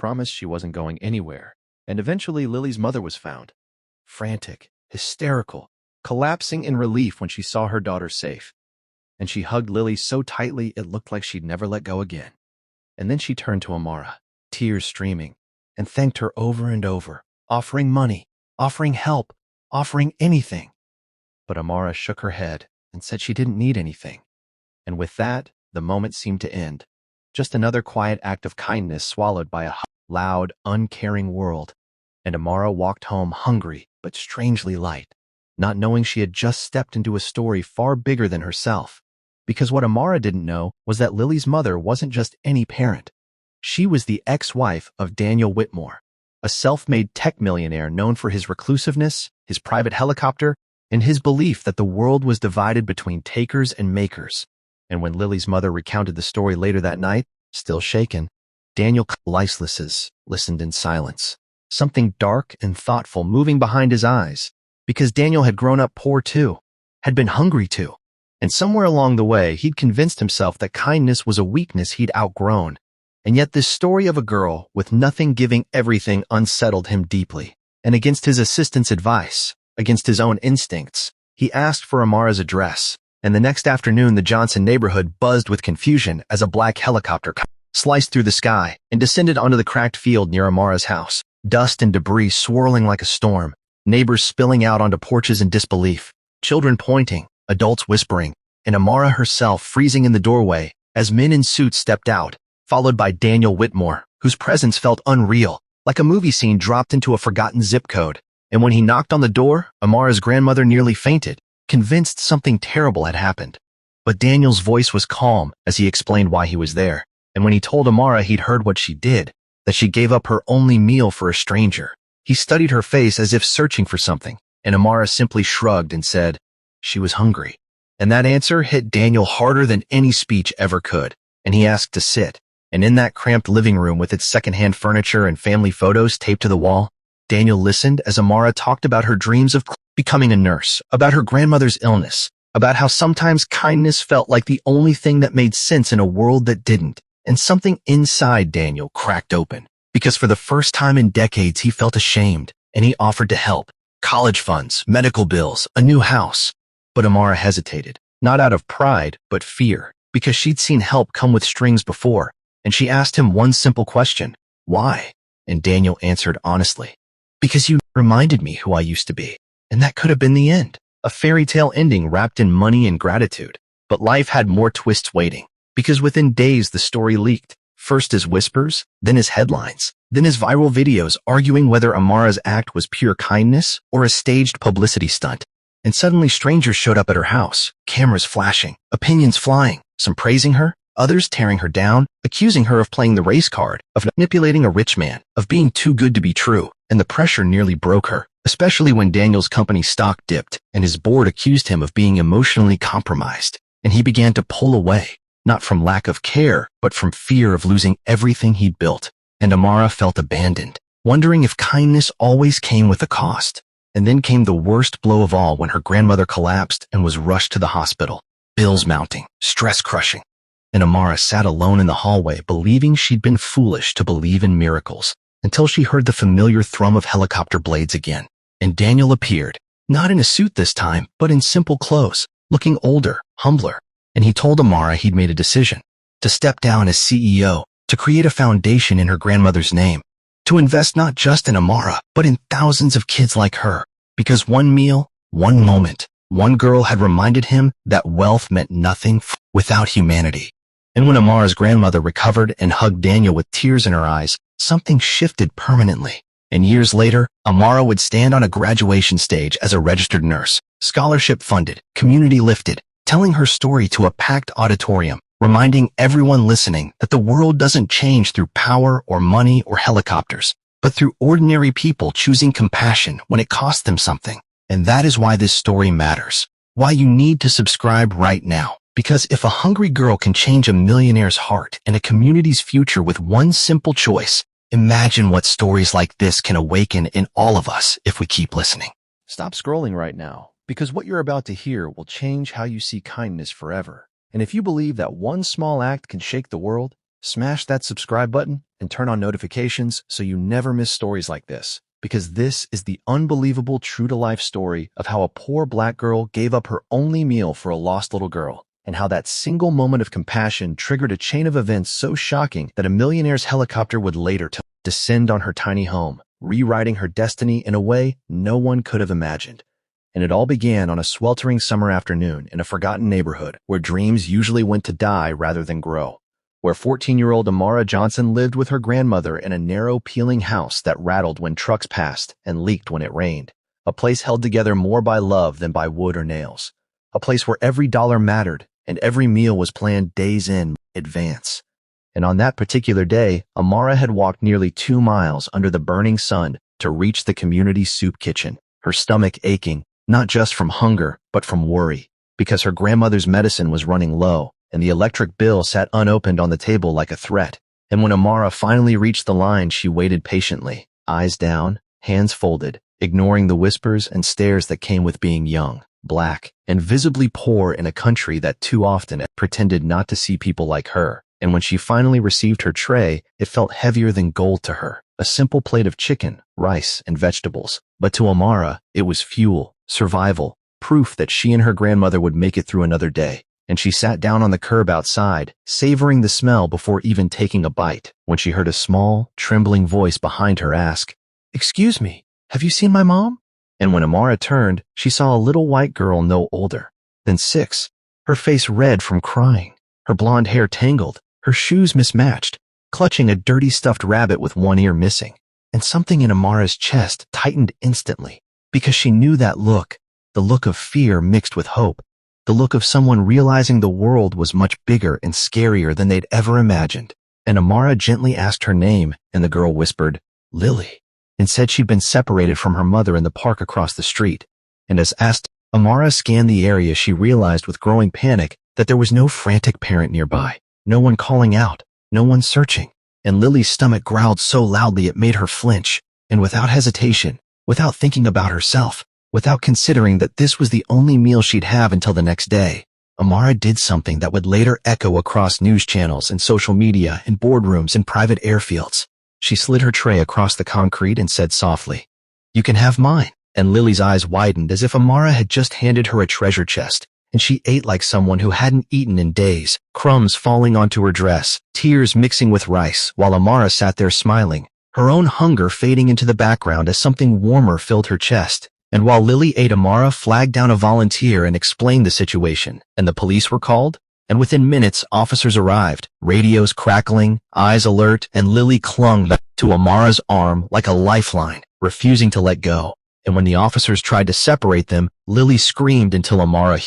promised she wasn't going anywhere, and eventually Lily's mother was found. Frantic, hysterical, collapsing in relief when she saw her daughter safe. And she hugged Lily so tightly it looked like she'd never let go again. And then she turned to Amara, tears streaming, and thanked her over and over, offering money, offering help, offering anything. But Amara shook her head and said she didn't need anything. And with that, the moment seemed to end. Just another quiet act of kindness swallowed by a loud, uncaring world. And Amara walked home hungry but strangely light, not knowing she had just stepped into a story far bigger than herself. Because what Amara didn't know was that Lily's mother wasn't just any parent. She was the ex-wife of Daniel Whitmore, a self-made tech millionaire known for his reclusiveness, his private helicopter, and his belief that the world was divided between takers and makers. And when Lily's mother recounted the story later that night, still shaken, Daniel listened in silence, something dark and thoughtful moving behind his eyes, because Daniel had grown up poor too, had been hungry too, and somewhere along the way he'd convinced himself that kindness was a weakness he'd outgrown. And yet this story of a girl with nothing giving everything unsettled him deeply, and against his assistant's advice, against his own instincts, he asked for Amara's address, and the next afternoon the Johnson neighborhood buzzed with confusion as a black helicopter sliced through the sky and descended onto the cracked field near Amara's house, dust and debris swirling like a storm, neighbors spilling out onto porches in disbelief, children pointing, adults whispering, and Amara herself freezing in the doorway as men in suits stepped out, followed by Daniel Whitmore, whose presence felt unreal, like a movie scene dropped into a forgotten zip code. And when he knocked on the door, Amara's grandmother nearly fainted, convinced something terrible had happened. But Daniel's voice was calm as he explained why he was there, and when he told Amara he'd heard what she did, that she gave up her only meal for a stranger, he studied her face as if searching for something, and Amara simply shrugged and said, she was hungry. And that answer hit Daniel harder than any speech ever could, and he asked to sit. And in that cramped living room with its secondhand furniture and family photos taped to the wall, Daniel listened as Amara talked about her dreams of becoming a nurse, about her grandmother's illness, about how sometimes kindness felt like the only thing that made sense in a world that didn't. And something inside Daniel cracked open, because for the first time in decades he felt ashamed, and he offered to help. College funds, medical bills, a new house. But Amara hesitated, not out of pride, but fear, because she'd seen help come with strings before. And she asked him one simple question, why? And Daniel answered honestly, because you reminded me who I used to be. And that could have been the end, a fairy tale ending wrapped in money and gratitude. But life had more twists waiting, because within days the story leaked, first as whispers, then as headlines, then as viral videos arguing whether Amara's act was pure kindness or a staged publicity stunt. And suddenly strangers showed up at her house, cameras flashing, opinions flying, some praising her, others tearing her down, accusing her of playing the race card, of manipulating a rich man, of being too good to be true, and the pressure nearly broke her, especially when Daniel's company stock dipped and his board accused him of being emotionally compromised, and he began to pull away, not from lack of care, but from fear of losing everything he'd built. And Amara felt abandoned, wondering if kindness always came with a cost. And then came the worst blow of all when her grandmother collapsed and was rushed to the hospital, bills mounting, stress crushing. And Amara sat alone in the hallway believing she'd been foolish to believe in miracles, until she heard the familiar thrum of helicopter blades again. And Daniel appeared, not in a suit this time, but in simple clothes, looking older, humbler. And he told Amara he'd made a decision, to step down as CEO, to create a foundation in her grandmother's name, to invest not just in Amara, but in thousands of kids like her, because one meal, one moment, one girl had reminded him that wealth meant nothing without humanity. And when Amara's grandmother recovered and hugged Daniel with tears in her eyes, something shifted permanently. And years later, Amara would stand on a graduation stage as a registered nurse, scholarship funded, community lifted, telling her story to a packed auditorium, reminding everyone listening that the world doesn't change through power or money or helicopters, but through ordinary people choosing compassion when it costs them something. And that is why this story matters, why you need to subscribe right now. Because if a hungry girl can change a millionaire's heart and a community's future with one simple choice, imagine what stories like this can awaken in all of us if we keep listening. Stop scrolling right now, because what you're about to hear will change how you see kindness forever. And if you believe that one small act can shake the world, Smash that subscribe button and turn on notifications so you never miss stories like this. Because this is the unbelievable true-to-life story of how a poor black girl gave up her only meal for a lost little girl, and how that single moment of compassion triggered a chain of events so shocking that a millionaire's helicopter would later descend on her tiny home, rewriting her destiny in a way no one could have imagined. And it all began on a sweltering summer afternoon in a forgotten neighborhood where dreams usually went to die rather than grow, where 14-year-old Amara Johnson lived with her grandmother in a narrow, peeling house that rattled when trucks passed and leaked when it rained, a place held together more by love than by wood or nails, a place where every dollar mattered and every meal was planned days in advance. And on that particular day, Amara had walked nearly 2 miles under the burning sun to reach the community soup kitchen, her stomach aching, not just from hunger, but from worry, because her grandmother's medicine was running low, and the electric bill sat unopened on the table like a threat. And when Amara finally reached the line, she waited patiently, eyes down, hands folded, ignoring the whispers and stares that came with being young, black, and visibly poor in a country that too often pretended not to see people like her. And when she finally received her tray, it felt heavier than gold to her, a simple plate of chicken, rice, and vegetables. But to Amara, it was fuel, survival, proof that she and her grandmother would make it through another day. And she sat down on the curb outside, savoring the smell before even taking a bite, when she heard a small, trembling voice behind her ask, "Excuse me, have you seen my mom?" And when Amara turned, she saw a little white girl no older than 6, her face red from crying, her blonde hair tangled, her shoes mismatched, clutching a dirty stuffed rabbit with one ear missing. And something in Amara's chest tightened instantly, because she knew that look, the look of fear mixed with hope, the look of someone realizing the world was much bigger and scarier than they'd ever imagined. And Amara gently asked her name, and the girl whispered, "Lily," and said she'd been separated from her mother in the park across the street. And as Amara scanned the area, she realized with growing panic that there was no frantic parent nearby, no one calling out, no one searching. And Lily's stomach growled so loudly it made her flinch, and without hesitation, without thinking about herself, without considering that this was the only meal she'd have until the next day, Amara did something that would later echo across news channels and social media and boardrooms and private airfields. She slid her tray across the concrete and said softly, "You can have mine." And Lily's eyes widened as if Amara had just handed her a treasure chest, and she ate like someone who hadn't eaten in days, crumbs falling onto her dress, tears mixing with rice, while Amara sat there smiling, her own hunger fading into the background as something warmer filled her chest. And while Lily ate, Amara flagged down a volunteer and explained the situation, and the police were called, and within minutes officers arrived, radios crackling, eyes alert, and Lily clung to Amara's arm like a lifeline, refusing to let go. And when the officers tried to separate them, Lily screamed until Amara